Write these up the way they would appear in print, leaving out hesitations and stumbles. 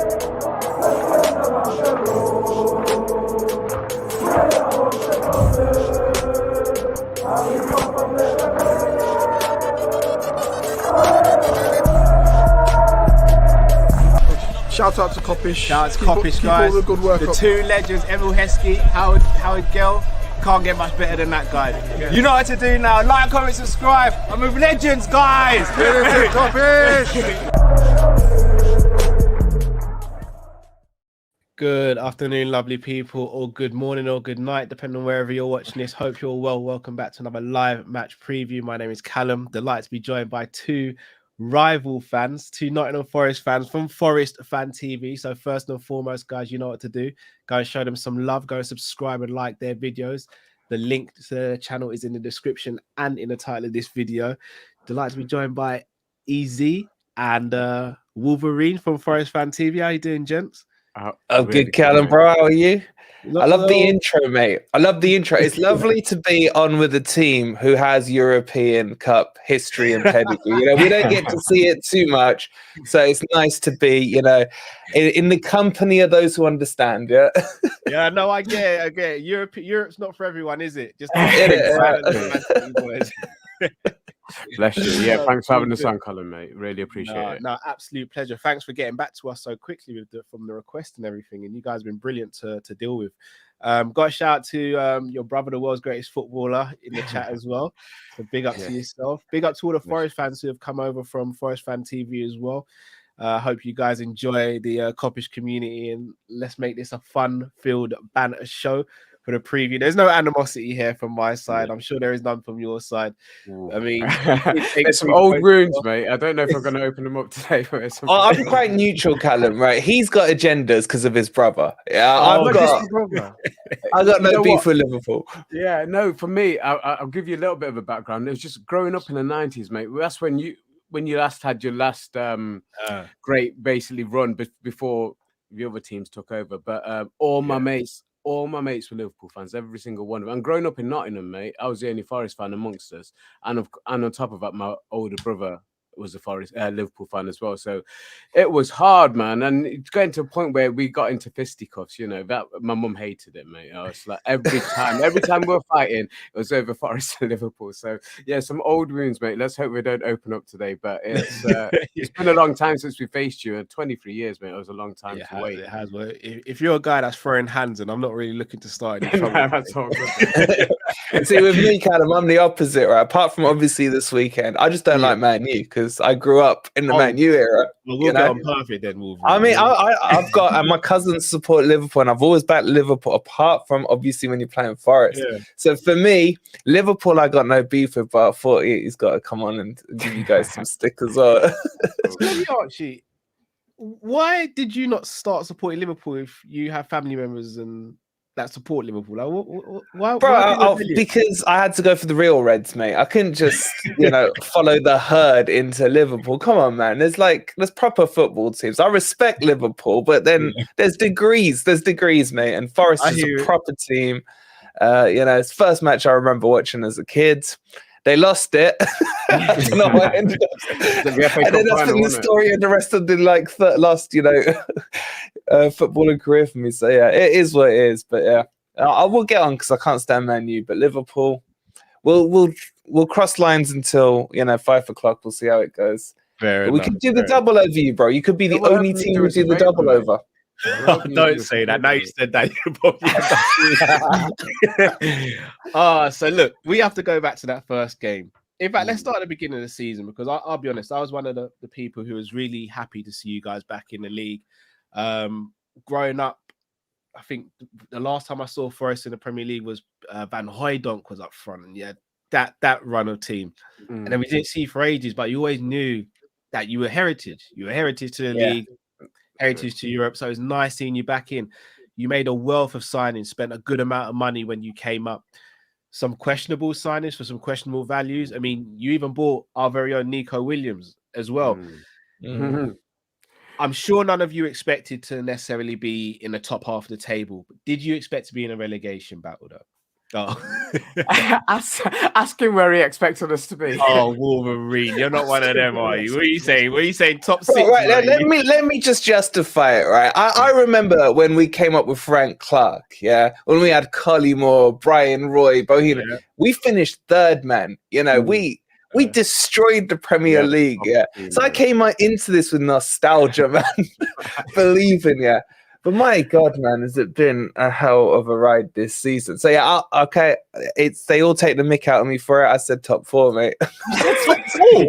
Shout out to Kop-Ish. Shout out to Kopish, guys. All the good work the up. two legends, Emil Heskey, Howard Gill. Can't get much better than that guy. Yeah. You know what to do now. Like, comment, subscribe. I'm with legends, guys. Kopish. Good afternoon, lovely people, or good morning or good night, depending on wherever you're watching this. Hope you're well. Welcome back to another live match preview. My name is Callum. Delighted to be joined by two rival fans, two Nottingham Forest fans from Forest Fan TV. So first and foremost, guys, you know what to do. Go and show them some love. Go and subscribe and like their videos. The link to their channel is in the description and in the title of this video. Delighted to be joined by EZ and Wolverine from Forest Fan TV. How you doing, gents? I'm good, Callum, bro. How are you? I love the intro, mate. I love the intro. It's lovely to be on with a team who has European Cup history and pedigree. You know, we don't get to see it too much, so it's nice to be, you know, in the company of those who understand. Yeah. Yeah, no, I get it. I get it. Europe's not for everyone, is it? Just Bless you. Yeah, thanks for having us on, Colin, mate. Really appreciate it. No, absolute pleasure. Thanks for getting back to us so quickly from the request and everything. And you guys have been brilliant to deal with. Got a shout out to your brother, the world's greatest footballer, in the chat as well. So big up to yourself. Big up to all the Forest fans who have come over from Forest Fan TV as well. Hope you guys enjoy the Kop-Ish community, and let's make this a fun-filled banter show for the preview. There's no animosity here from my side. I'm sure there is none from your side. Ooh. I mean, there's some old wounds, mate. I don't know if I'm going to open them up today. I'm quite neutral, Callum. Right? He's got agendas because of his brother. Yeah, I've got no beef with Liverpool. Yeah, no. For me, I'll give you a little bit of a background. It was just growing up in the '90s, mate. That's when you last had your last great basically run before the other teams took over. But all my mates were Liverpool fans, every single one of them. And growing up in Nottingham, mate, I was the only Forest fan amongst us. And on top of that, my older brother was a Liverpool fan as well. So it was hard, man. And it's getting to a point where we got into fisticuffs, you know, that my mum hated it, mate. I was like, every time we were fighting, it was over Forest and Liverpool. So yeah, some old wounds, mate. Let's hope we don't open up today. But it's been a long time since we faced you. 23 years, mate. It was a long time to wait. It has. Well, if you're a guy that's throwing hands, and I'm not really looking to start any trouble. No, that's all good. See, with me, Callum, I'm the opposite, right? Apart from obviously this weekend, I just don't like Man U because I grew up in the Man U era. Well, we'll get on perfect then, Wolverine. I mean, I've got, and my cousins support Liverpool, and I've always backed Liverpool, apart from obviously when you're playing Forest. Yeah. So for me, Liverpool, I got no beef with, but I thought he's got to come on and give you guys some stick as well. Archie, why did you not start supporting Liverpool if you have family members and that support Liverpool? Like, why because I had to go for the real Reds, mate. I couldn't just, follow the herd into Liverpool. Come on, man. There's proper football teams. I respect Liverpool, but then there's degrees, mate. And Forest is a proper team. It's the first match I remember watching as a kid. They lost it. I don't know what ended up. And then that's been the story, and the rest of the last, footballing career for me. So yeah, it is what it is. But yeah, I will get on because I can't stand Man U. But Liverpool, we'll cross lines until 5 o'clock. We'll see how it goes. We could do the double over you, bro. You could be the only team who do the double over. Oh, don't say that. Now you said that. So look, we have to go back to that first game. In fact, let's start at the beginning of the season, because I'll be honest, I was one of the people who was really happy to see you guys back in the league. Growing up, I think the last time I saw Forest in the Premier League was Van Hooijdonk was up front, and that run of team. And then we didn't see for ages, but you always knew that you were heritage. You were heritage to the league. Heritage to Europe, so it's nice seeing you back in. You made a wealth of signings, spent a good amount of money when you came up. Some questionable signings for some questionable values. I mean, you even bought our very own Nico Williams as well. I'm sure none of you expected to necessarily be in the top half of the table, but did you expect to be in a relegation battle though? Oh. ask him where he expected us to be. Oh, Wolverine, you're not one of them, are you? What are you saying? What are you saying? Top six? Right, let me just justify it, right? I remember when we came up with Frank Clark, yeah, when we had Collymore, Brian Roy, Bohina, we finished third, man. You know, we destroyed the Premier League, yeah. So I came into this with nostalgia, man, believing, yeah. But my God, man, has it been a hell of a ride this season? So yeah, okay, they all take the mick out of me for it. I said top 4, mate. Top 4.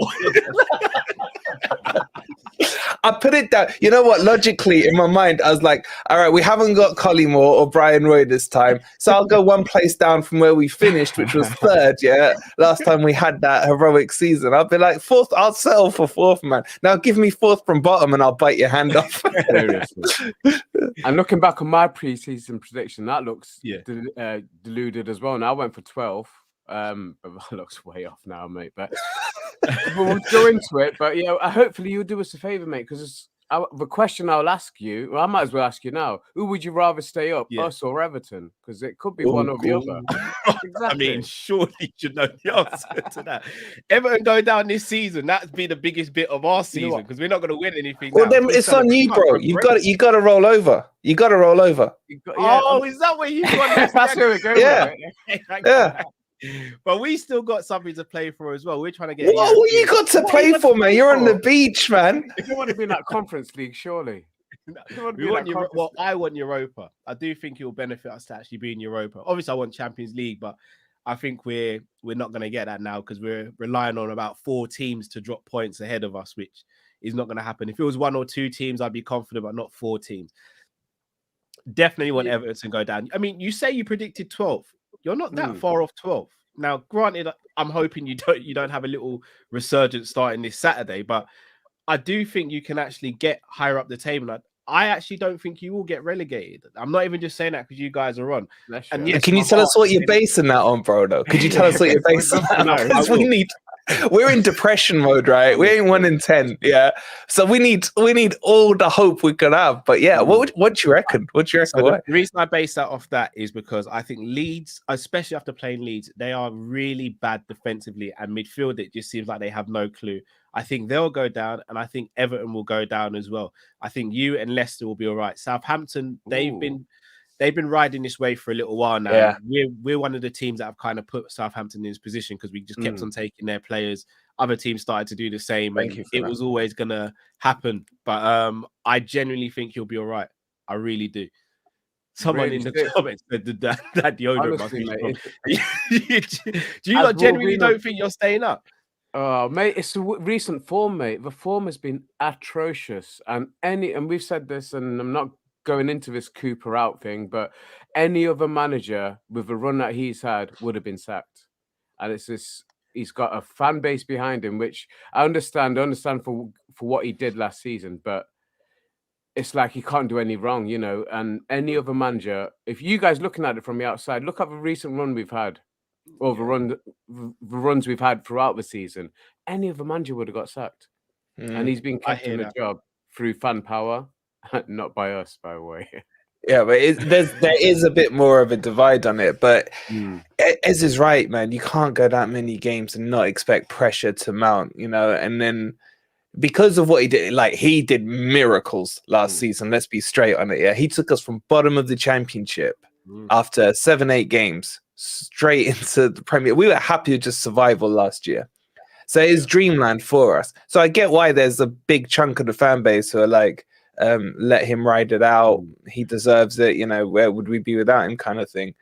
I put it down. You know what? Logically, in my mind, I was like, all right, we haven't got Collymore or Brian Roy this time. So I'll go one place down from where we finished, which was third, yeah. Last time we had that heroic season. I'll be like, fourth, I'll settle for fourth, man. Now give me fourth from bottom and I'll bite your hand off. And looking back on my pre-season prediction, that looks deluded as well. Now I went for 12. But that looks way off now, mate. But we'll go into it. But hopefully you'll do us a favor, mate, because the question I'll ask you, well, I might as well ask you now. Who would you rather stay up, us or Everton? Because it could be one or the other. Exactly. I mean, surely you should know the answer to that. Everton go down this season. That's been the biggest bit of our season because we're not going to win anything. Well, then it's on you, bro. You got to roll over. You got to roll over. Is that where you want? That's where we're going. Yeah. But we still got something to play for as well. We're trying to get. What you got to play for, man? You're on the beach, man. If you want to be in that Conference League, surely. I want Europa. I do think it will benefit us to actually be in Europa. Obviously, I want Champions League, but I think we're not going to get that now because we're relying on about 4 teams to drop points ahead of us, which is not going to happen. If it was 1 or 2 teams, I'd be confident, but not 4 teams. Definitely want Everton to go down. I mean, you say you predicted 12. You're not that far off 12. Now, granted, I'm hoping you don't have a little resurgence starting this Saturday, but I do think you can actually get higher up the table. I actually don't think you will get relegated. I'm not even just saying that because you guys are on. And yes, can you tell us what you're basing that on, bro? Though, could you tell us what you're basing that on? Because we're in depression mode, right? We ain't 1 in 10, yeah. So we need all the hope we could have. But yeah, what do you reckon? What do you reckon? So the reason I base that off that is because I think Leeds, especially after playing Leeds, they are really bad defensively, and midfield it just seems like they have no clue. I think they'll go down, and I think Everton will go down as well. I think you and Leicester will be all right. Southampton, they've been riding this way for a little while now. Yeah. We're one of the teams that have kind of put Southampton in this position because we just kept on taking their players. Other teams started to do the same, and it was always gonna happen. But I genuinely think you'll be all right. I really do. Someone really in the comments said that deodorant must be strong. Do you not genuinely don't think you're staying up? Oh, mate, it's a recent form, mate. The form has been atrocious, and we've said this, and I'm not going into this Cooper out thing, but any other manager with the run that he's had would have been sacked. And it's this, he's got a fan base behind him, which I understand for what he did last season, but it's like he can't do any wrong, you know. And any other manager, if you guys looking at it from the outside, look at the recent run we've had, or the runs we've had throughout the season, any other manager would have got sacked. And he's been kept in the job through fan power. Not by us, by the way. Yeah, but there is a bit more of a divide on it. But Ez is right, man. You can't go that many games and not expect pressure to mount, you know. And then because of what he did, like he did miracles last season. Let's be straight on it. Yeah, he took us from bottom of the championship after 7-8 games straight into the Premier. We were happy with just survival last year. So it's dreamland for us. So I get why there's a big chunk of the fan base who are like, let him ride it out. He deserves it. You know, where would we be without him kind of thing.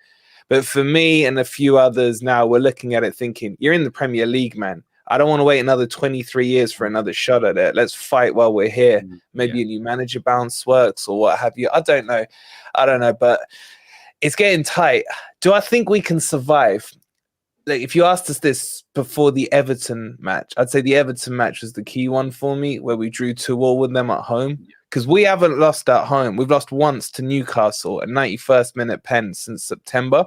But for me and a few others now, we're looking at it thinking, you're in the Premier League, man. I don't want to wait another 23 years for another shot at it. Let's fight while we're here. Maybe a new manager bounce works or what have you. I don't know. But it's getting tight. Do I think we can survive? Like, if you asked us this before the Everton match, I'd say the Everton match was the key one for me, where we drew 2-2 with them at home. Because we haven't lost at home. We've lost once to Newcastle, a 91st minute pen since September.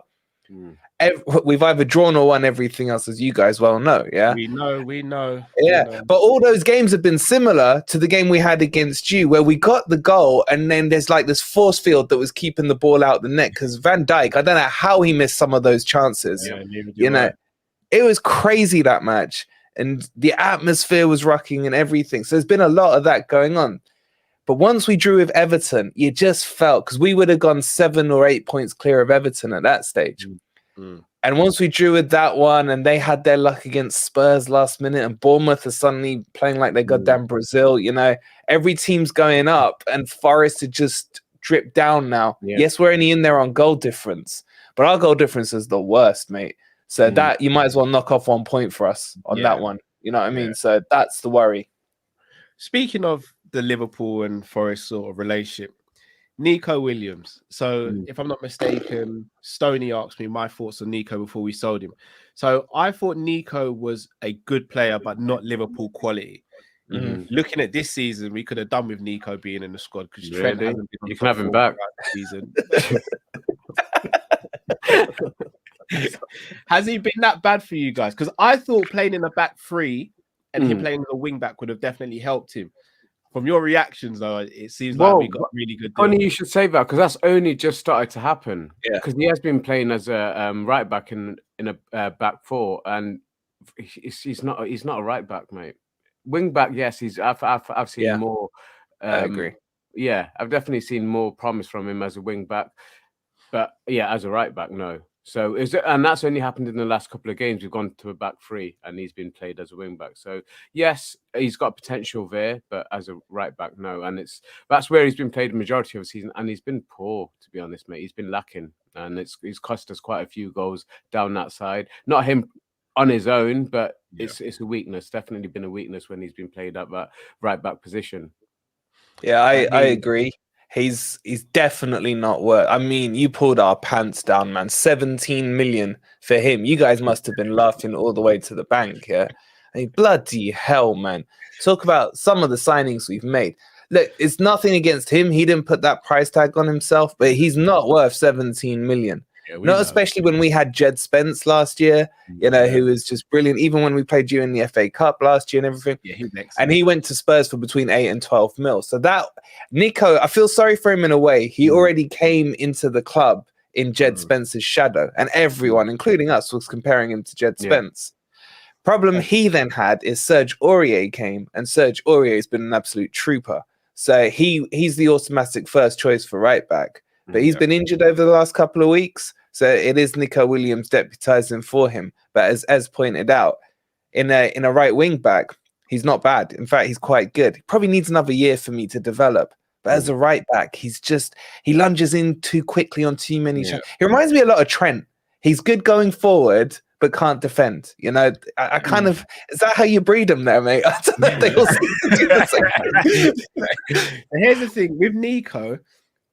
we've either drawn or won everything else, as you guys well know. Yeah, we know. Yeah, but all those games have been similar to the game we had against you, where we got the goal, and then there's like this force field that was keeping the ball out the net. Because Van Dijk, I don't know how he missed some of those chances. Yeah, you know, it was crazy that match, and the atmosphere was rocking and everything. So there's been a lot of that going on. But once we drew with Everton, you just felt, because we would have gone 7 or 8 points clear of Everton at that stage. And once we drew with that one, and they had their luck against Spurs last minute, and Bournemouth are suddenly playing like they goddamn Brazil, every team's going up, and Forest had just dripped down now. Yeah. Yes, we're only in there on goal difference, but our goal difference is the worst, mate. So that you might as well knock off 1 point for us on that one. You know what I mean? So that's the worry. Speaking of the Liverpool and Forest sort of relationship, Nico Williams. So if I'm not mistaken, Stoney asked me my thoughts on Nico before we sold him. So I thought Nico was a good player, but not Liverpool quality. Looking at this season, we could have done with Nico being in the squad because Trent hasn't been. You can have him back this season. Has he been that bad for you guys? Because I thought playing in the back three and him playing the wing back would have definitely helped him. From your reactions, though, it seems like we got a really good deal. Funny you should say that, because that's only just started to happen. Yeah, because he has been playing as a right back in a back four, and he's not a right back, mate. Wing back, yes, I've seen more. I agree. Yeah, I've definitely seen more promise from him as a wing back, but as a right back, no. So and that's only happened in the last couple of games. We've gone to a back three, and he's been played as a wing back. So yes, he's got potential there, but as a right back, no. And that's where he's been played the majority of the season, and he's been poor, to be honest, mate. He's been lacking, and he's cost us quite a few goals down that side. Not him on his own, but it's a weakness. Definitely been a weakness when he's been played at that right back position. Yeah, I agree. He's definitely not worth. I mean, you pulled our pants down, man. 17 million for him. You guys must have been laughing all the way to the bank, yeah? I mean, bloody hell, man. Talk about some of the signings we've made. Look, it's nothing against him. He didn't put that price tag on himself, but he's not worth 17 million. Not especially when we had Jed Spence last year, who was just brilliant. Even when we played you in the FA Cup last year and everything. Yeah, and he went to Spurs for between 8 and 12 mil. So that Nico, I feel sorry for him in a way. He already came into the club in Jed Spence's shadow, and everyone, including us, was comparing him to Jed Spence. Problem he then had is Serge Aurier came, and Serge Aurier has been an absolute trooper. So he's the automatic first choice for right back. But he's been injured over the last couple of weeks. So it is Nico Williams deputizing for him. But as pointed out, in a right wing back, he's not bad. In fact, he's quite good. He probably needs another year for me to develop. But as a right back, he lunges in too quickly on too many shots. He reminds me a lot of Trent. He's good going forward, but can't defend. I kind of, is that how you breed them there, mate? I don't know if they all seem to do the same. Here's the thing with Nico.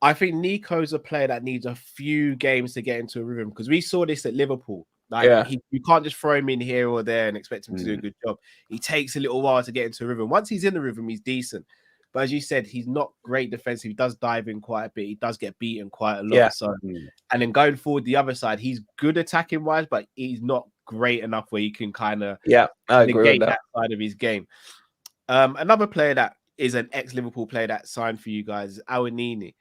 I think Nico's a player that needs a few games to get into a rhythm, because we saw this at Liverpool. You can't just throw him in here or there and expect him to do a good job. He takes a little while to get into a rhythm. Once he's in the rhythm, he's decent. But as you said, he's not great defensive. He does dive in quite a bit. He does get beaten quite a lot. Yeah. And then going forward the other side, he's good attacking wise, but he's not great enough where you can kind of negate that side of his game. Another player that is an ex-Liverpool player that signed for you guys is Awenini.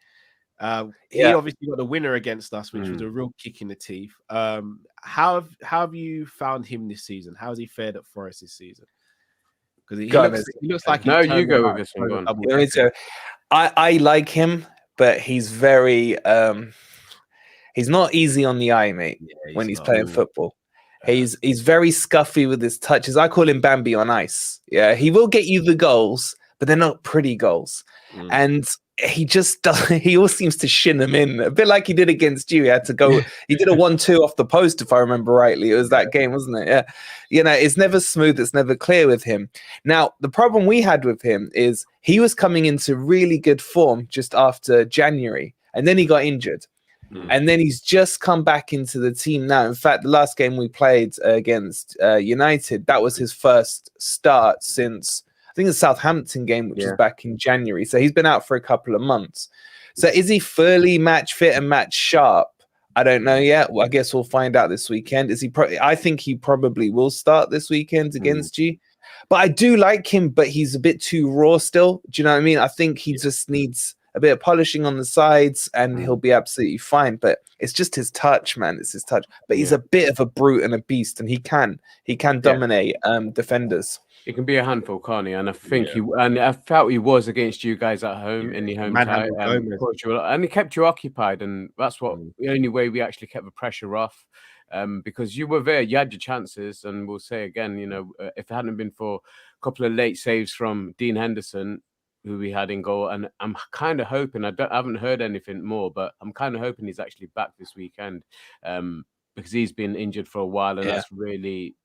He obviously got the winner against us, which was a real kick in the teeth. How have you found him this season? How has he fared at Forest this season? Because he looks like no, you go with this one. I like him, but he's very he's not easy on the eye, mate. When he's playing football, he's very scuffy with his touches. I call him Bambi on ice. Yeah, he will get you the goals, but they're not pretty goals, and he just doesn't. He always seems to shin them in a bit like he did against you. He had to go. He did a 1-2 off the post, if I remember rightly. It was that game, wasn't it? Yeah. It's never smooth. It's never clear with him. Now, the problem we had with him is he was coming into really good form just after January, and then he got injured. And then he's just come back into the team now. In fact, the last game we played against United, that was his first start since, I think, the Southampton game, which is back in January. So he's been out for a couple of months. So is he fully match fit and match sharp? I don't know yet. Well, I guess we'll find out this weekend. Is he? I think he probably will start this weekend against you. But I do like him, but he's a bit too raw still. Do you know what I mean? I think he just needs a bit of polishing on the sides, and he'll be absolutely fine. But it's just his touch, man. It's his touch. But he's a bit of a brute and a beast, and he can dominate defenders. It can be a handful, can't he? And I think I felt he was against you guys at home in the home tie, and he kept you occupied, and that's what the only way we actually kept the pressure off. Because you were there, you had your chances, and we'll say again, you know, if it hadn't been for a couple of late saves from Dean Henderson, who we had in goal, and I'm kind of hoping, I haven't heard anything more, but I'm kind of hoping he's actually back this weekend, because he's been injured for a while, and that's really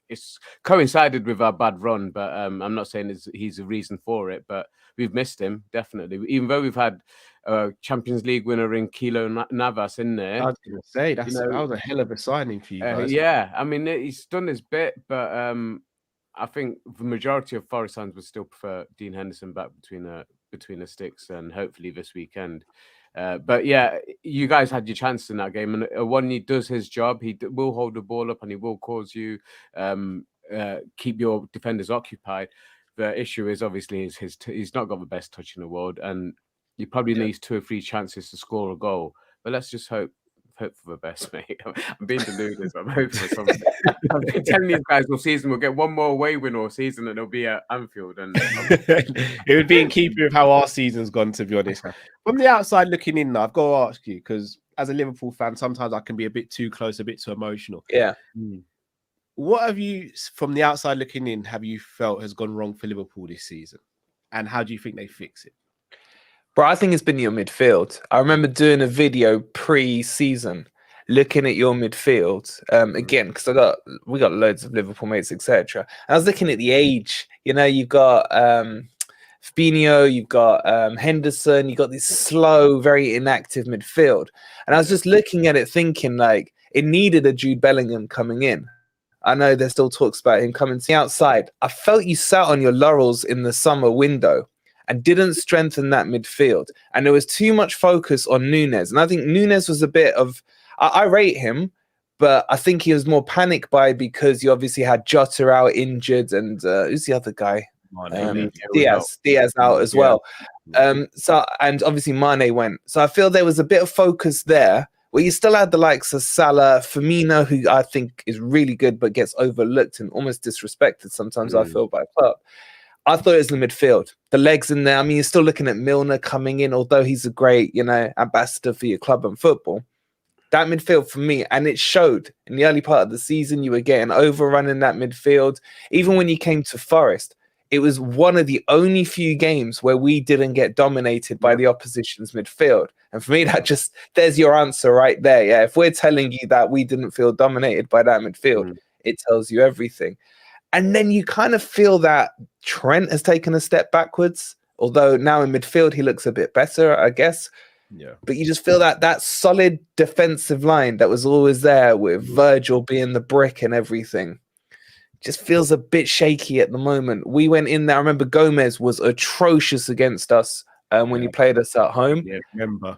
it's coincided with our bad run. But I'm not saying he's a reason for it, but we've missed him definitely. Even though we've had a Champions League winner in Kilo Navas in there, I was going to say that was a hell of a signing for you guys. Yeah, I mean he's done his bit, but I think the majority of Forest fans would still prefer Dean Henderson back between the sticks, and hopefully this weekend. But yeah, you guys had your chance in that game, and when he does his job, he will hold the ball up and he will cause you keep your defenders occupied. The issue is obviously he's not got the best touch in the world, and he probably needs 2 or 3 chances to score a goal. But let's just hope for the best, mate. I'm being deluded. I'm hoping for something. I've been telling these guys all season we'll get one more away win all season, and it'll be at Anfield. And it would be in keeping with how our season's gone, to be honest. From the outside looking in, I've got to ask you, because as a Liverpool fan, sometimes I can be a bit too close, a bit too emotional. Yeah. What have you, from the outside looking in, have you felt has gone wrong for Liverpool this season, and how do you think they fix it? Bro, I think it's been your midfield. I remember doing a video pre-season looking at your midfield again, because we got loads of Liverpool mates, etc. I was looking at the age. You know, you've got Fabinho, you've got Henderson, you've got this slow, very inactive midfield. And I was just looking at it thinking, like, it needed a Jude Bellingham coming in. I know there's still talks about him coming to the outside. I felt you sat on your laurels in the summer window and didn't strengthen that midfield. And there was too much focus on Nunes. And I think Nunes was a bit of, I rate him, but I think he was more panic buy because you obviously had Jota out injured, and who's the other guy? Diaz out as well. So, and obviously Mane went. So I feel there was a bit of focus there, where you still had the likes of Salah, Firmino, who I think is really good, but gets overlooked and almost disrespected sometimes, I feel, by club. I thought it was the midfield, the legs in there. I mean, you're still looking at Milner coming in, although he's a great, ambassador for your club and football. That midfield for me, and it showed in the early part of the season, you were getting overrun in that midfield. Even when you came to Forest, it was one of the only few games where we didn't get dominated by the opposition's midfield. And for me, there's your answer right there. Yeah, if we're telling you that we didn't feel dominated by that midfield, it tells you everything. And then you kind of feel that Trent has taken a step backwards, although now in midfield he looks a bit better, I guess. Yeah. But you just feel that solid defensive line that was always there, with Virgil being the brick and everything, just feels a bit shaky at the moment. We went in there. I remember Gomez was atrocious against us when you played us at home. Yeah, remember.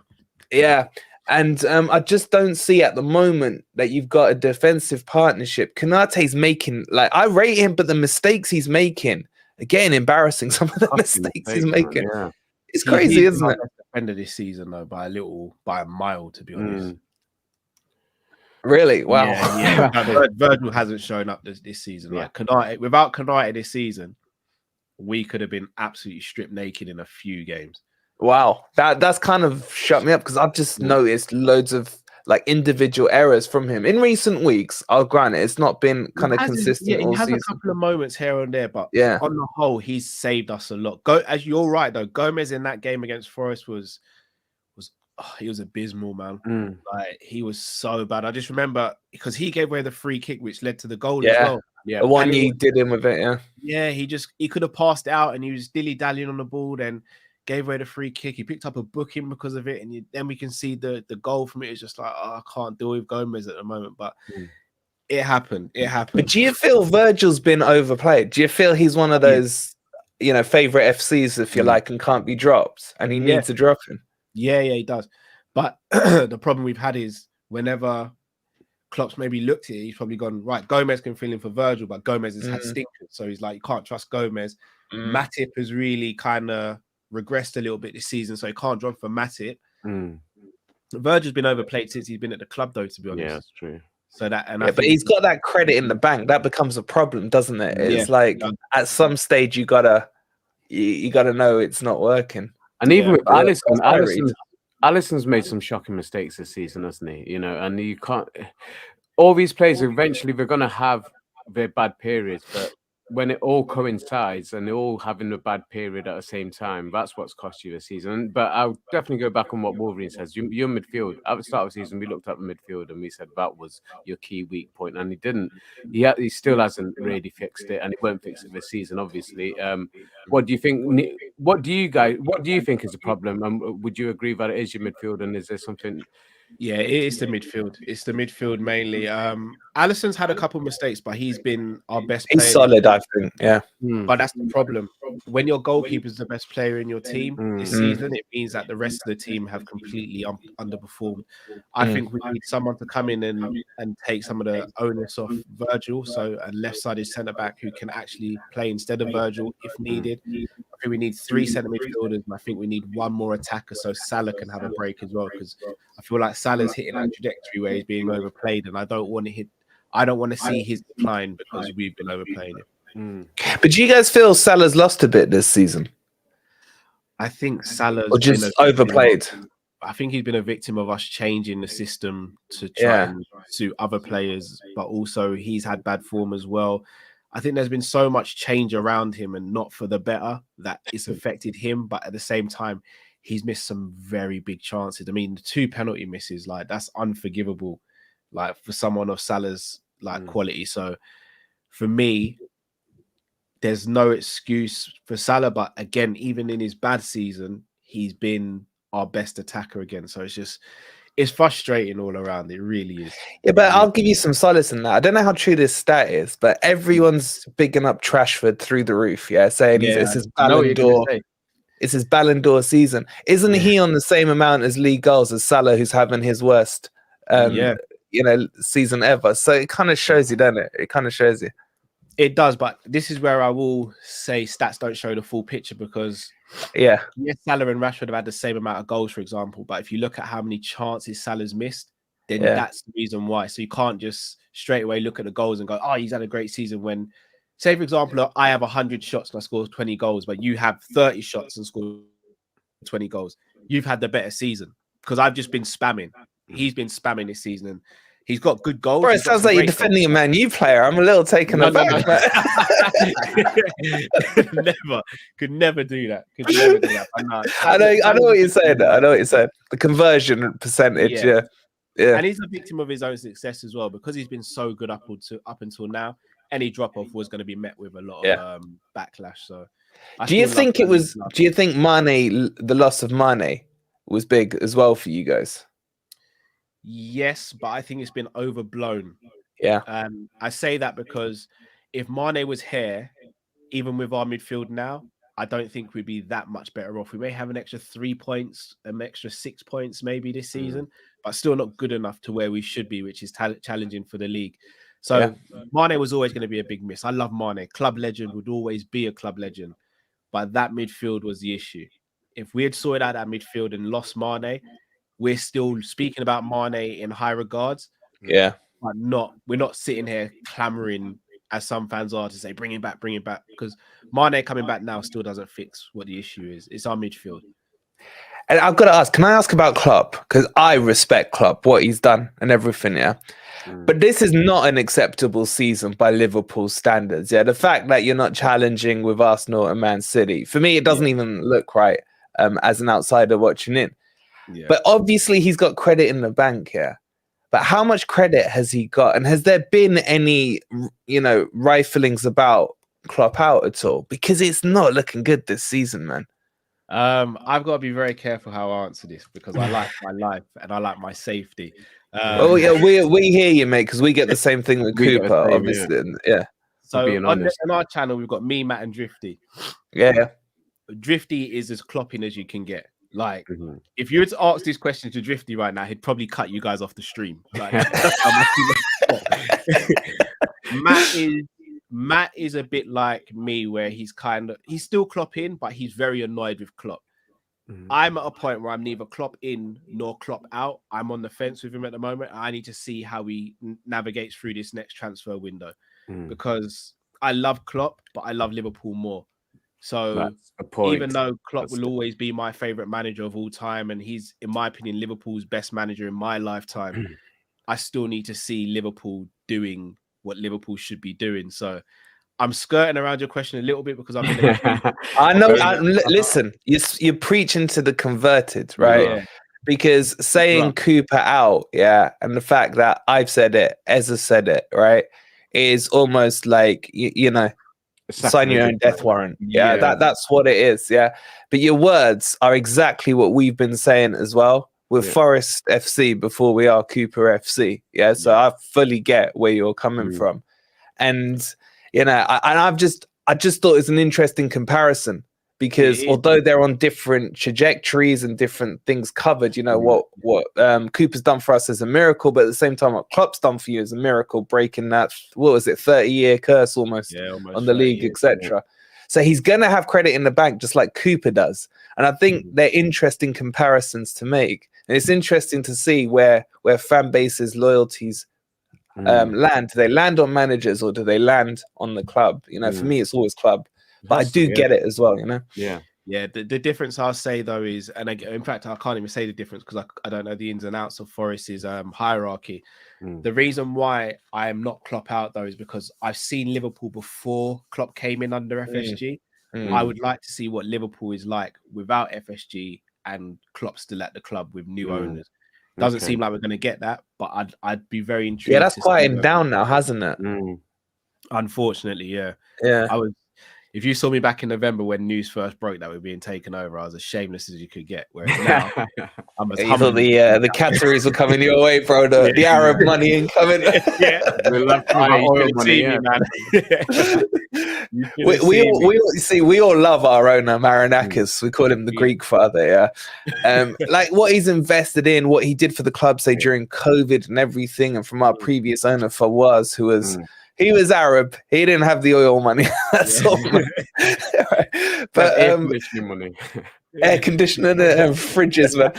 Yeah. And I just don't see at the moment that you've got a defensive partnership. Konate's making, I rate him, but the mistakes he's making, again, embarrassing. Some of the mistakes he's making. Yeah. It's crazy, isn't it? Defender this season, though, by a mile, to be honest. Really? Wow. Yeah. Virgil hasn't shown up this season. Like Konate, without Konate this season, we could have been absolutely stripped naked in a few games. Wow, that's kind of shut me up, because I've just noticed loads of individual errors from him in recent weeks. I'll grant it; it's not been kind of consistent. Yeah, he has season. A couple of moments here and there, but on the whole, he's saved us a lot. As you're right though, Gomez in that game against Forest was he was abysmal, man. He was so bad. I just remember because he gave away the free kick, which led to the goal as well. Yeah, the one you did him with it. Yeah, he could have passed out, and he was dilly dallying on the ball, then gave away the free kick. He picked up a booking because of it, and then we can see the goal from it. It's just I can't deal with Gomez at the moment, but it happened. But do you feel Virgil's been overplayed? Do you feel he's one of those, favorite FCs, if you like, and can't be dropped, and he needs to drop him? Yeah, he does. But the problem we've had is whenever Klopp's maybe looked at it, he's probably gone, right, Gomez can fill in for Virgil, but Gomez has had stinkers. So he's like, you can't trust Gomez. Matip has really kind of regressed a little bit this season, so he can't drop for Matip. Virgil's been overplayed since he's been at the club, though, to be honest. Yeah, that's true. So that, and but he's got that credit in the bank. That becomes a problem, doesn't it? It's like at some stage you gotta know it's not working. And even with Alisson's made some shocking mistakes this season, hasn't he? You know, and you can't. All these players eventually they're gonna have their bad periods, but when it all coincides and they're all having a bad period at the same time, that's what's cost you the season. But I'll definitely go back on what Wolverine says. Your midfield, at the start of the season, we looked at the midfield and we said that was your key weak point, and he didn't. He still hasn't really fixed it, and it won't fix it this season, obviously. What do you think? What do you think is the problem? And would you agree that it is your midfield? And is there something? Yeah, it is the midfield. It's the midfield mainly. Alisson's had a couple of mistakes, but he's been our best player. He's solid, I think. Yeah. But that's the problem. When your goalkeeper is the best player in your team this season, it means that the rest of the team have completely underperformed. I think we need someone to come in and take some of the onus off Virgil. So a left-sided centre-back who can actually play instead of Virgil if needed. I think we need 3 centre midfielders, and I think we need 1 more attacker so Salah can have a break as well, because I feel like Salah's hitting that trajectory where he's being overplayed, and I don't want to see his decline because we've been overplaying him. But do you guys feel Salah's lost a bit this season? I think Salah's or just overplayed. I think he's been a victim of us changing the system to try and suit other players, but also he's had bad form as well. I think there's been so much change around him and not for the better that it's affected him. But at the same time, he's missed some very big chances. I mean, the 2 penalty misses, like that's unforgivable, like for someone of Salah's like quality. So for me, there's no excuse for Salah. But again, even in his bad season, he's been our best attacker again. So it's frustrating all around. It really is. Yeah, but I'll give you some solace in that. I don't know how true this stat is, but everyone's bigging up Trashford through the roof. Yeah, saying it's his Ballon d'Or. It's his Ballon d'Or season. Isn't he on the same amount as league goals as Salah, who's having his worst, season ever? So it kind of shows you, doesn't it? It kind of shows you. It does, but this is where I will say stats don't show the full picture, because yes, Salah and Rashford have had the same amount of goals, for example. But if you look at how many chances Salah's missed, then that's the reason why. So you can't just straight away look at the goals and go, oh, he's had a great season. When, say, for example, I have 100 shots and I score 20 goals, but you have 30 shots and score 20 goals. You've had the better season because I've just been spamming. He's been spamming this season, and he's got good goals. Bro, it sounds like you're defending a Man U player. I'm a little taken aback. Could never do that. I know what you're saying. I know what you're saying. The conversion percentage, yeah. And he's a victim of his own success as well, because he's been so good up until now. Any drop off was going to be met with a lot of backlash. So, do you think Mane, the loss of Mane, was big as well for you guys? Yes, but I think it's been overblown. Yeah. I say that because if Mane was here, even with our midfield now, I don't think we'd be that much better off. We may have an extra 3 points, an extra 6 points maybe this season, but still not good enough to where we should be, which is challenging for the league. So Mane was always going to be a big miss. I love Mane. Club legend, would always be a club legend. But that midfield was the issue. If we had sorted out that midfield and lost Mane, we're still speaking about Mane in high regards. Yeah. But we're not sitting here clamoring, as some fans are, to say, bring him back. Because Mane coming back now still doesn't fix what the issue is. It's our midfield. And I've got to ask, can I ask about Klopp? Because I respect Klopp, what he's done and everything, yeah? But this is not an acceptable season by Liverpool standards, yeah? The fact that you're not challenging with Arsenal and Man City, for me, it doesn't even look right as an outsider watching in. Yeah. But obviously he's got credit in the bank here. But how much credit has he got? And has there been any, riflings about Klopp out at all? Because it's not looking good this season, man. I've got to be very careful how I answer this, because I like my life and I like my safety. We hear you, mate, because we get the same thing with Cooper, obviously. Yeah. So on our channel, we've got me, Matt, and Drifty. Yeah. Drifty is as clopping as you can get. Like, Mhm. if you were to ask this question to Drifty right now, he'd probably cut you guys off the stream. Like, that's how much he loves Klopp. Matt is a bit like me, where he's still Klopp in, but he's very annoyed with Klopp. Mhm. I'm at a point where I'm neither Klopp in nor Klopp out. I'm on the fence with him at the moment. I need to see how he navigates through this next transfer window, because I love Klopp, but I love Liverpool more. So That's a point. even though Klopp That's will always be my favorite manager of all time, and he's, in my opinion, Liverpool's best manager in my lifetime, I still need to see Liverpool doing what Liverpool should be doing. So I'm skirting around your question a little bit because I'm in the I know. Listen, you're preaching to the converted, right? Yeah. Because saying Cooper out, and the fact that I've said it, Ezra said it, right, is almost like you know, sign your own death warrant. Yeah, that's what it is. Yeah, but your words are exactly what we've been saying as well. We're Forest FC before we are Cooper FC. Yeah, so I fully get where you're coming from, and you know, I just thought it was an interesting comparison, because although they're on different trajectories and different things covered, you know, what Cooper's done for us is a miracle, but at the same time, what Klopp's done for you is a miracle, breaking that, what was it, 30-year curse almost on the league, etc. So he's going to have credit in the bank, just like Cooper does. And I think they're interesting comparisons to make. And it's interesting to see where fan bases' loyalties land. Do they land on managers, or do they land on the club? You know, for me, it's always club. But I do get it as well, you know? Yeah. The difference I'll say, though, is, and in fact, I can't even say the difference because I don't know the ins and outs of Forest's hierarchy. The reason why I am not Klopp out, though, is because I've seen Liverpool before Klopp came in under FSG. I would like to see what Liverpool is like without FSG and Klopp still at the club with new owners. Doesn't seem like we're going to get that, but I'd be very intrigued. Yeah, that's quieting down now, hasn't it? Unfortunately, yeah. If you saw me back in November when news first broke that we're being taken over, I was as shameless as you could get. Whereas now, I'm as thought the Qataris were coming your way, bro. The Arab money incoming. We love oil money, man. We all love our owner Marinakis. We call him the Greek father. Like what he's invested in, what he did for the club, say during COVID and everything, and from our previous owner Fawaz, who was. He was Arab. He didn't have the oil money. That's all. But air conditioning money, air conditioner and fridges, man.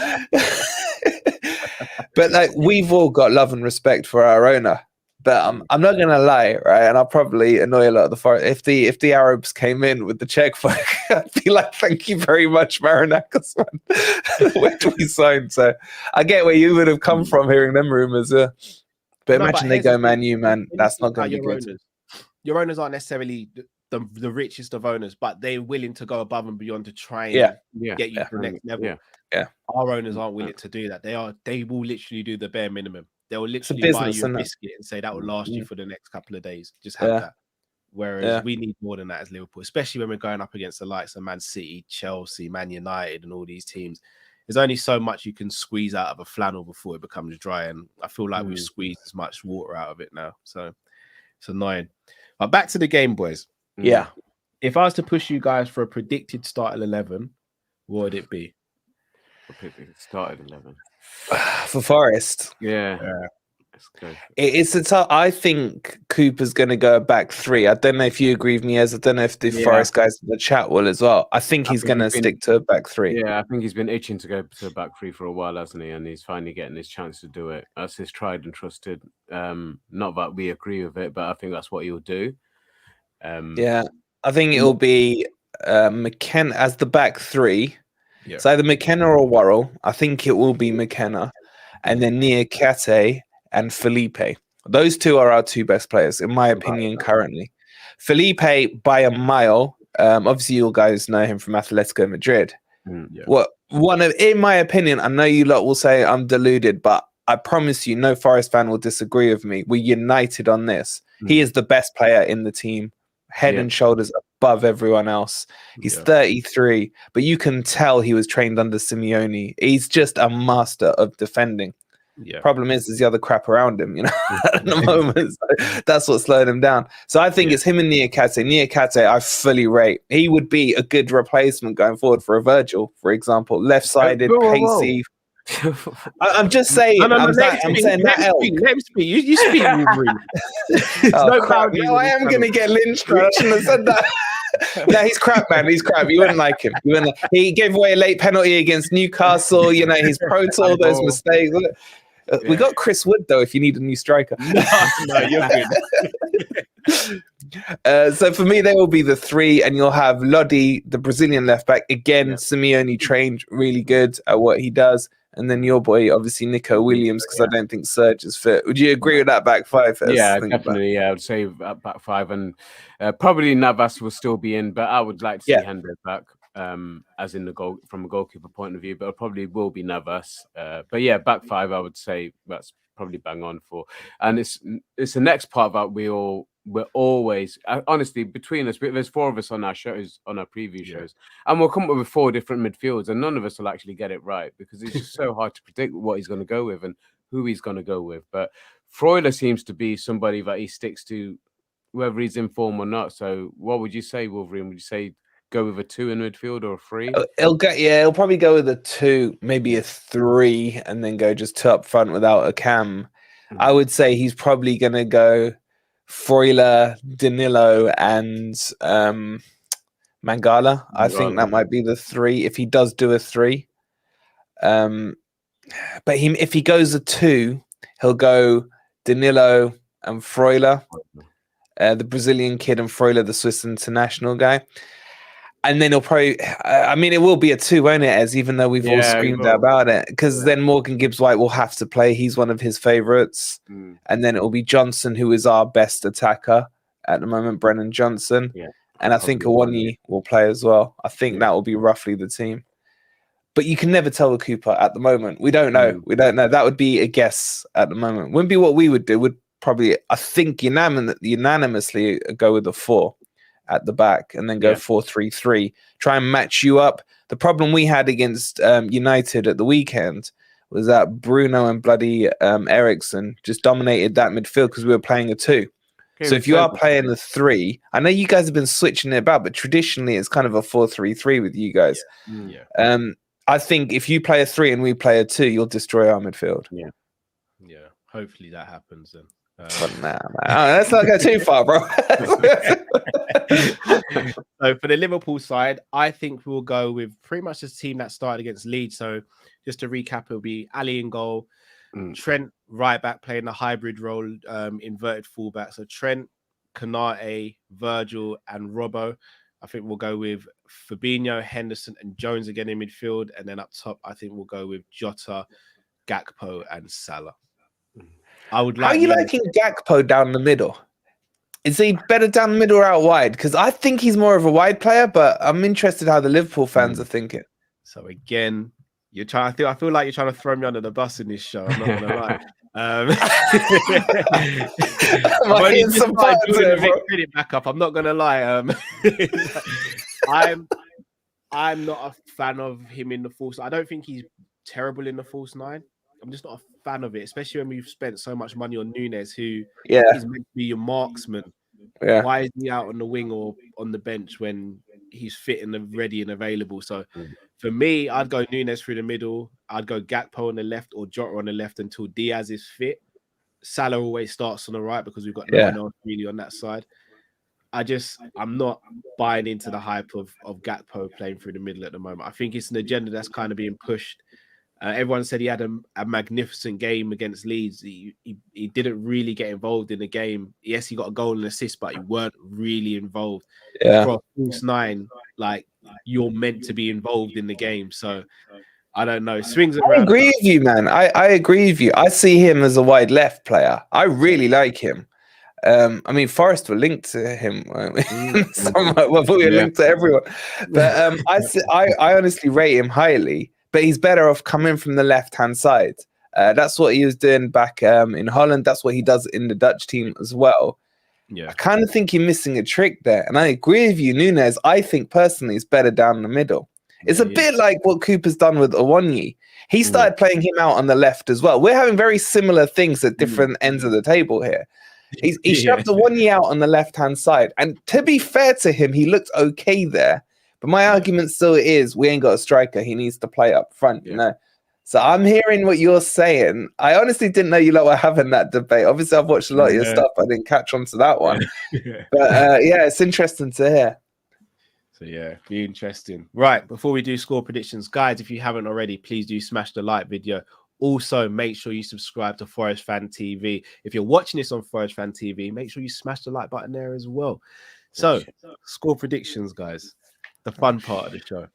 But like, we've all got love and respect for our owner. But I'm not gonna lie, right? And I'll probably annoy a lot of the Forest. If the Arabs came in with the checkbook, I'd be like, "Thank you very much, Marinakis, man. Where do we sign?" So I get where you would have come from hearing them rumors. But imagine they go Man U, man. That's not going to be good. Your owners aren't necessarily the richest of owners, but they're willing to go above and beyond to try and get you to the next level. Our owners aren't willing to do that. They will literally do the bare minimum. They will literally buy you a biscuit and say that will last you for the next couple of days. Just have that. Whereas we need more than that as Liverpool, especially when we're going up against the likes of Man City, Chelsea, Man United, and all these teams. There's only so much you can squeeze out of a flannel before it becomes dry, and I feel like we've squeezed as much water out of it now. So it's annoying. But back to the game, boys. Yeah. If I was to push you guys for a predicted starting 11, what would it be? Started 11 for Forest. Yeah. It's a tough. I think Cooper's going to go back 3. I don't know if you agree with me, as I don't know if the Forest guys in the chat will as well. I think he's going to stick to a back 3. Yeah, I think he's been itching to go to a back 3 for a while, hasn't he? And he's finally getting his chance to do it. That's his tried and trusted. Not that we agree with it, but I think that's what he'll do. I think it'll be McKenna as the back 3. Yeah. So either McKenna or Worrell. I think it will be McKenna, and then Niakate and Felipe. Those 2 are our 2 best players, in my opinion, currently. Felipe by a mile. Obviously, you guys know him from Atletico Madrid. In my opinion, I know you lot will say I'm deluded, but I promise you, no Forest fan will disagree with me. We're united on this. He is the best player in the team, head and shoulders above everyone else. He's 33, but you can tell he was trained under Simeone. He's just a master of defending. Yeah. Problem is, there's the other crap around him, you know, at the moment. So that's what's slowing him down. So I think it's him and Niakate. Niakate, I fully rate. He would be a good replacement going forward for a Virgil, for example. Left-sided, pacey. I'm just saying. I'm saying that elk. Let him speak. You speak, Wolverine. No, I am going to get lynched. I shouldn't have said that. No, he's crap, man. He's crap. You wouldn't like him. He gave away a late penalty against Newcastle. You know, he's prone to all those mistakes. We got Chris Wood, though, if you need a new striker. No, you're good. So for me, they will be the three, and you'll have Lodi, the Brazilian left back. Again, Simeone trained really good at what he does. And then your boy, obviously, Nico Williams, because I don't think Serge is fit. Would you agree with that back five? Yeah, definitely. Yeah, I would say back five. And probably Navas will still be in, but I would like to see Hendo back. As in the goal from a goalkeeper point of view, but it probably will be Navas. But yeah, back five, I would say that's probably bang on for. And it's the next part that we're always honestly between us. There's four of us on our shows, on our preview shows, and we'll come up with four different midfields, and none of us will actually get it right because it's just so hard to predict what he's going to go with and who he's going to go with. But Freuler seems to be somebody that he sticks to, whether he's in form or not. So, what would you say, Wolverine? Would you say go with a 2 in midfield or a 3? He'll probably go with a 2, maybe a 3, and then go just 2 up front without a cam. I would say he's probably going to go Freuler, Danilo, and Mangala. I think that might be the 3 if he does do a 3. But if he goes a 2, he'll go Danilo and Freuler, the Brazilian kid, and Freuler, the Swiss international guy. And then he'll probably, it will be a 2, won't it, Ez, even though we've all screamed about it. Because then Morgan Gibbs-White will have to play. He's one of his favourites. And then it will be Johnson, who is our best attacker at the moment, Brennan Johnson. Yeah. And I think Awoniyi will play as well. I think that will be roughly the team. But you can never tell with Cooper at the moment. We don't know. We don't know. That would be a guess at the moment. Wouldn't be what we would do. Would probably, I think, unanimously go with a 4. At the back, and then go 4-3-3. Try and match you up. The problem we had against United at the weekend was that Bruno and bloody Ericsson just dominated that midfield because we were playing a 2. So if you are playing a 3, I know you guys have been switching it about, but traditionally it's kind of a 4-3-3 with you guys. I think if you play a 3 and we play a 2, you'll destroy our midfield. Yeah. Hopefully that happens then. But nah, let's not go too far, bro. So for the Liverpool side, I think we'll go with pretty much the team that started against Leeds. So just to recap, it'll be Ali in goal, Trent right back playing the hybrid role, inverted fullback. So Trent, Konate, Virgil, and Robbo. I think we'll go with Fabinho, Henderson, and Jones again in midfield, and then up top, I think we'll go with Jota, Gakpo, and Salah. How are you liking Gakpo down the middle? Is he better down the middle or out wide? Because I think he's more of a wide player, but I'm interested how the Liverpool fans are thinking. So again, you're trying. I feel like you're trying to throw me under the bus in this show. I'm not gonna lie. Back up. I'm not gonna lie. I'm not a fan of him in the false. I don't think he's terrible in the false 9. I'm just not a fan of it, especially when we've spent so much money on Nunes, who is meant to be your marksman. Why is he out on the wing or on the bench when he's fit and ready and available? So for me, I'd go Nunes through the middle. I'd go Gakpo on the left or Jota on the left until Diaz is fit. Salah always starts on the right because we've got no one else really on that side. I'm not buying into the hype of Gakpo playing through the middle at the moment. I think it's an agenda that's kind of being pushed. Everyone said he had a magnificent game against Leeds. He didn't really get involved in the game. Yes, he got a goal and assist, but he weren't really involved. For a false 9, like, you're meant to be involved in the game. So I don't know. Swings around. I agree with you, man. I agree with you. I see him as a wide left player. I really like him. Forrest were linked to him. Well, we were linked to everyone. But I honestly rate him highly. But he's better off coming from the left-hand side. That's what he was doing back in Holland. That's what he does in the Dutch team as well. I kind of think you're missing a trick there. And I agree with you, Nunes. I think personally is better down the middle. It's a bit like what Cooper's done with Awoniyi. He started playing him out on the left as well. We're having very similar things at different ends of the table here. He shoved the one year out on the left-hand side. And to be fair to him, he looked okay there. But my argument still is we ain't got a striker. He needs to play up front, you know. So I'm hearing what you're saying. I honestly didn't know you lot were having that debate. Obviously, I've watched a lot of your stuff. I didn't catch on to that one. But yeah, it's interesting to hear. So yeah, be interesting. Right, before we do score predictions, guys, if you haven't already, please do smash the like video. Also, make sure you subscribe to Forest Fan TV. If you're watching this on Forest Fan TV, make sure you smash the like button there as well. So, score predictions, guys. The fun part of the show.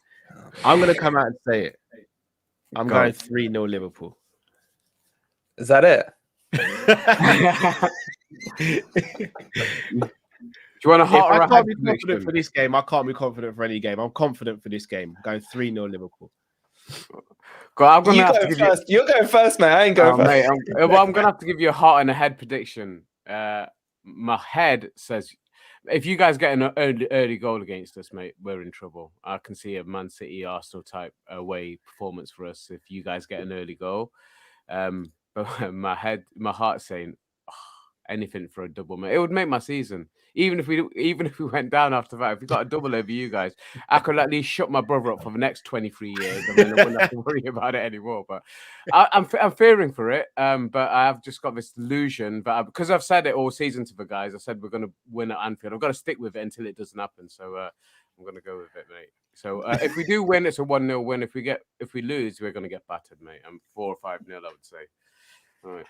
I'm going to come out and say it. I'm going 3-0 Liverpool. Is that it? Do you want a hot or I a can't head be confident prediction? for this game. I can't be confident for any game. I'm confident for this game. I'm going 3-0 Liverpool. I'm gonna You have go to give first. You're going first, mate. I ain't going first. Mate, I'm gonna have to give you a hot and a head prediction. My head says if you guys get an early goal against us, mate, we're in trouble. I can see a Man City, Arsenal type away performance for us if you guys get an early goal. But my heart's saying anything for a double, mate. It would make my season. Even if we went down after that, if we got a double over you guys, I could at least shut my brother up for the next 23 years, and then I wouldn't have to worry about it anymore. But I'm fearing for it. But I've just got this illusion. But because I've said it all season to the guys, I said we're going to win at Anfield. I've got to stick with it until it doesn't happen. So I'm going to go with it, mate. So if we do win, it's a 1-0 win. If we lose, we're going to get battered, mate. I'm 4 or 5-0, I would say. All right.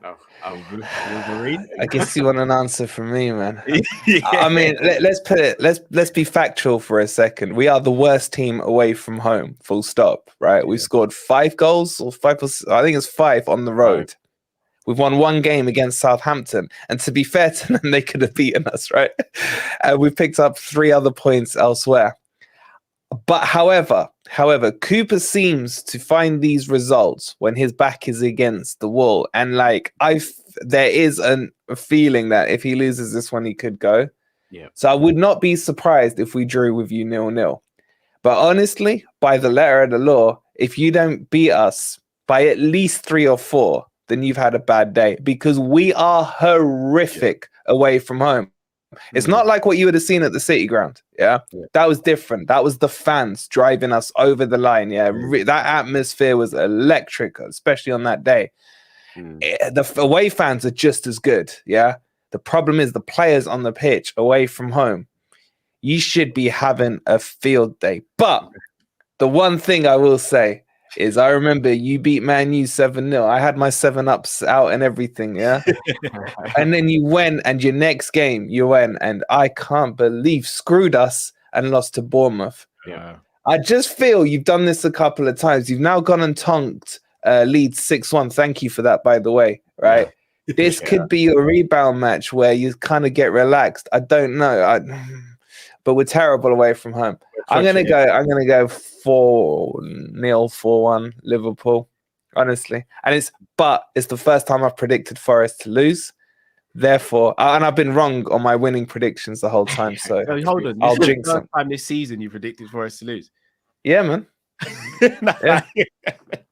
No, I guess you want an answer from me, man. I mean, let's be factual for a second. We are the worst team away from home, full stop, right? We've scored 5 goals or 5, I think it's 5 on the road. We've won 1 game against Southampton. And to be fair to them, they could have beaten us, right? We've picked up 3 other points elsewhere. But however, Cooper seems to find these results when his back is against the wall. And there is a feeling that if he loses this one, he could go. Yeah. So I would not be surprised if we drew with you 0-0. But honestly, by the letter of the law, if you don't beat us by at least 3 or 4, then you've had a bad day because we are horrific away from home. It's not like what you would have seen at the City ground. Yeah. That was different. That was the fans driving us over the line. Yeah. That atmosphere was electric, especially on that day. The away fans are just as good. Yeah. The problem is the players on the pitch away from home. You should be having a field day. But the one thing I will say is I remember you beat Man U 7-0. I had my 7-ups out and everything, yeah? And then you went and your next game, you went and I can't believe screwed us and lost to Bournemouth. Yeah. I just feel you've done this a couple of times. You've now gone and tonked Leeds 6-1. Thank you for that, by the way, right? Yeah. This could be a rebound match where you kind of get relaxed. I don't know. But we're terrible away from home. I'm gonna go 4-0, 4-1 Liverpool, honestly. And it's the first time I've predicted Forest to lose. Therefore, and I've been wrong on my winning predictions the whole time. So hold on, I'll jinx them. Time this season you predicted Forest to lose. Yeah, man. Yeah.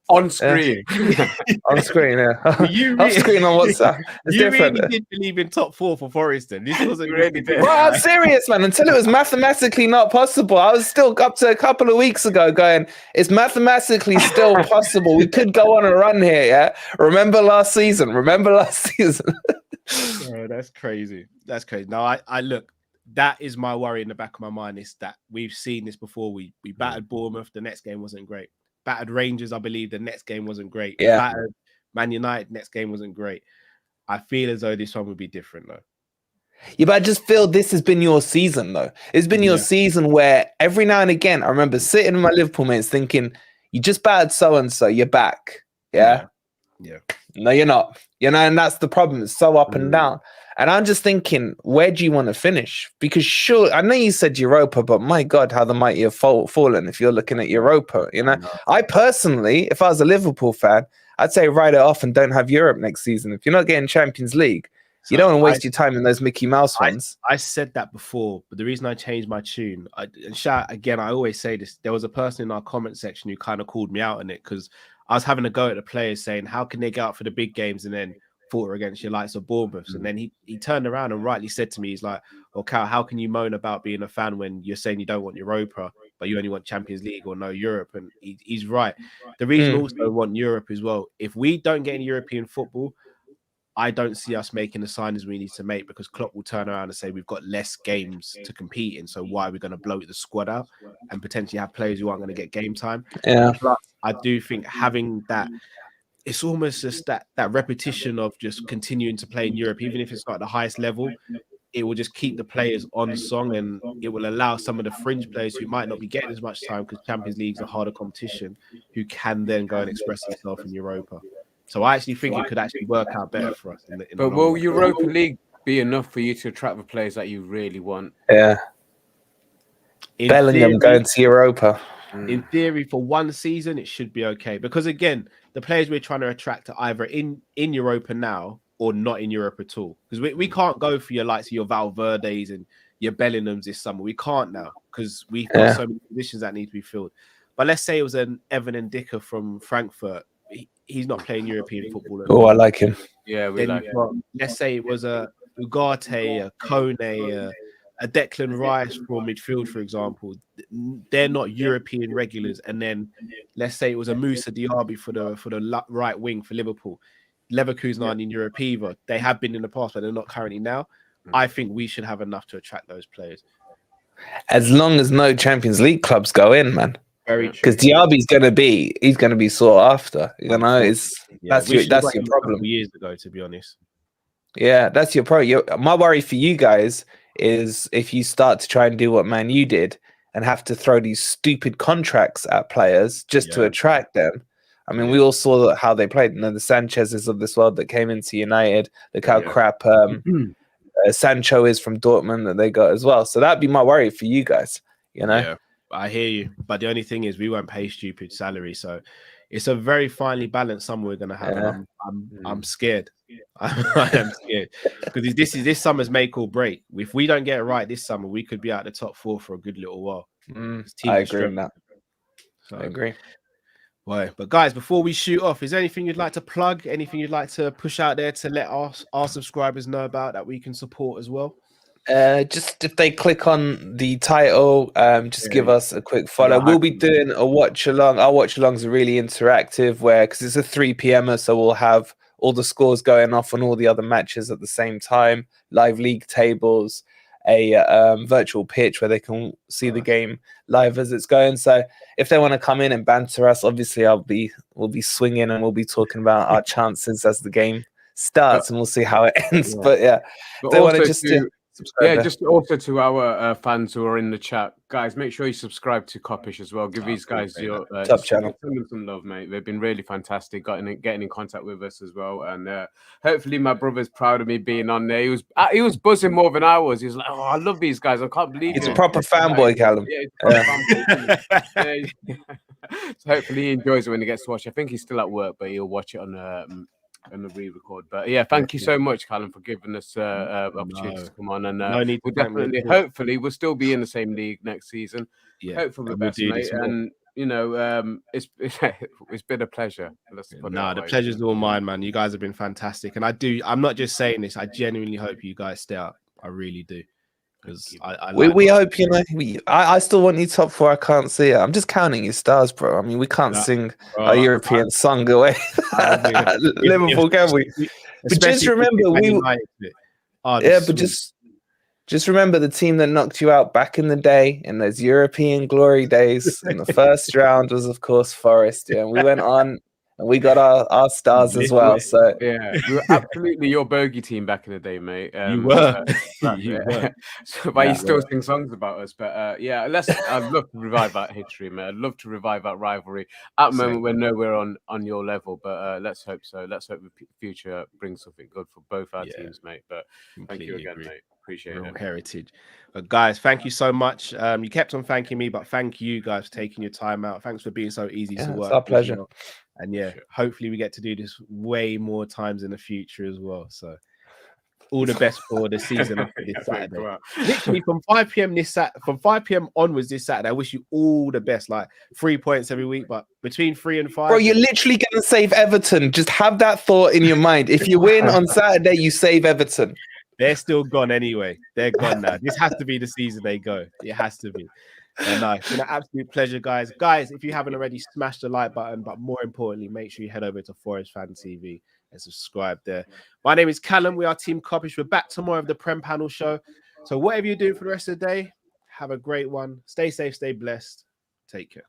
On screen. On screen, yeah. Off screen on WhatsApp. It's different. Really did believe in top 4 for Forest then. This wasn't really did. Well, I'm serious, man. Until it was mathematically not possible. I was still up to a couple of weeks ago going, it's mathematically still possible. We could go on a run here, yeah? Remember last season. Oh, that's crazy. That's crazy. No, I look, that is my worry in the back of my mind is that we've seen this before. We battered Bournemouth. The next game wasn't great. Battered Rangers, I believe the next game wasn't great. Yeah. Battered Man United, next game wasn't great. I feel as though this one would be different though. Yeah, but I just feel this has been your season though. It's been your season where every now and again, I remember sitting with my Liverpool mates thinking, you just battered so-and-so, you're back. Yeah. No, you're not. You know, and that's the problem. It's so up and down. And I'm just thinking, where do you want to finish? Because sure, I know you said Europa, but my God, how the mighty have fallen if you're looking at Europa. You know, I personally, if I was a Liverpool fan, I'd say write it off and don't have Europe next season. If you're not getting Champions League, you don't want to waste your time in those Mickey Mouse ones. I said that before, but the reason I changed my tune, and shout again, I always say this, there was a person in our comment section who kind of called me out on it because I was having a go at the players saying, how can they get out for the big games and then falter against your likes of Bournemouth? And then he turned around and rightly said to me, he's like, well, Cal, how can you moan about being a fan when you're saying you don't want Europa, but you only want Champions League or no Europe? And he's right. The reason also I want Europe as well, if we don't get any European football, I don't see us making the signings we need to make, because Klopp will turn around and say we've got less games to compete in. So why are we going to bloat the squad out and potentially have players who aren't going to get game time? Yeah. Plus, I do think having that, it's almost just that repetition of just continuing to play in Europe, even if it's not at the highest level, it will just keep the players on song, and it will allow some of the fringe players who might not be getting as much time because Champions League is a harder competition, who can then go and express themselves in Europa. So I actually think it could actually work out better for us. But will Europa League be enough for you to attract the players that you really want? Yeah. Bellingham going to Europa. In theory, for one season, it should be okay. Because again, the players we're trying to attract are either in Europa now or not in Europe at all. Because we can't go for your likes of your Valverdes and your Bellinghams this summer. We can't now because we've got so many positions that need to be filled. But let's say it was an Evan and Dicker from Frankfurt. He's not playing European football. Oh, I like him. Yeah, we like him. Let's say it was a Ugarte, a Kone, a Declan Rice for midfield, for example. They're not European regulars. And then let's say it was a Moussa Diaby for the right wing for Liverpool. Leverkusen aren't in Europe either. They have been in the past, but they're not currently now. I think we should have enough to attract those players. As long as no Champions League clubs go in, man. Very true. Because Diaby's he's gonna be sought after. You know, that's your problem. Years ago, to be honest. Yeah, that's your problem. My worry for you guys is if you start to try and do what Man U did and have to throw these stupid contracts at players just to attract them. I mean, we all saw how they played. You know, the Sanchez's of this world that came into United. Look how crap Sancho is from Dortmund that they got as well. So that'd be my worry for you guys. You know. Yeah. I hear you, but the only thing is we won't pay stupid salary, so it's a very finely balanced sum we're going to have. And I'm scared. I am scared because this summer's make or break. If we don't get it right this summer, we could be out the top 4 for a good little while. I agree on that. So, I agree. Well, but guys, before we shoot off, is there anything you'd like to plug? Anything you'd like to push out there to let our subscribers know about that we can support as well? Just if they click on the title, just give us a quick follow. We'll be doing a watch along. Our watch alongs are really interactive, because it's a 3 p.m. so we'll have all the scores going off on all the other matches at the same time. Live league tables, a virtual pitch where they can see the game live as it's going. So if they want to come in and banter us, obviously we'll be swinging and we'll be talking about our chances as the game starts, and we'll see how it ends. But if they want to just just also to our fans who are in the chat, guys, make sure you subscribe to Kop-Ish as well. Give these guys your top channel. Send them some love, mate. They've been really fantastic, getting in contact with us as well. And hopefully my brother's proud of me being on there. He was buzzing more than I was. He was like, "Oh, I love these guys. I can't believe it's a proper fanboy, Callum." So hopefully he enjoys it when he gets to watch. I think he's still at work, but he'll watch it on the re-record. But thank you so much, Callum, for giving us opportunity to come on, and we'll definitely, hopefully we'll still be in the same league next season. Hopefully the best, mate. And it's been a pleasure. The pleasure's all mine, man. You guys have been fantastic, and I'm not just saying this, I genuinely hope you guys stay up. I really do. Because we hope, I still want you top 4. I can't see it. I'm just counting your stars, bro. I mean, we can't sing a European song away. Liverpool, can we? But just remember, just remember the team that knocked you out back in the day in those European glory days. In the first round was, of course, Forest. Yeah, and we went on. And we got our stars as well. So we were absolutely your bogey team back in the day, mate. You were. But you still sing songs about us. But I'd love to revive that history, mate. I'd love to revive that rivalry. At the moment, we're nowhere on your level, but let's hope so. Let's hope the future brings something good for both our teams, mate. But thank you again, mate. Appreciate it. Heritage. But guys, thank you so much. You kept on thanking me, but thank you guys for taking your time out. Thanks for being so easy to work. It's our pleasure. And hopefully we get to do this way more times in the future as well. So all the best for the season of this Saturday. Go out. Literally from 5 p.m. from 5 p.m. onwards this Saturday. I wish you all the best. Like 3 points every week, but between 3 and 5. Bro, you're literally going to save Everton. Just have that thought in your mind. If you win on Saturday, you save Everton. They're still gone anyway. They're gone now. This has to be the season they go. It has to be. No, it's been an absolute pleasure, guys. Guys, if you haven't already, smash the like button. But more importantly, make sure you head over to Forest Fan TV and subscribe there. My name is Callum. We are Team Kopish. We're back tomorrow with the Prem Panel Show. So whatever you do for the rest of the day, have a great one. Stay safe, stay blessed. Take care.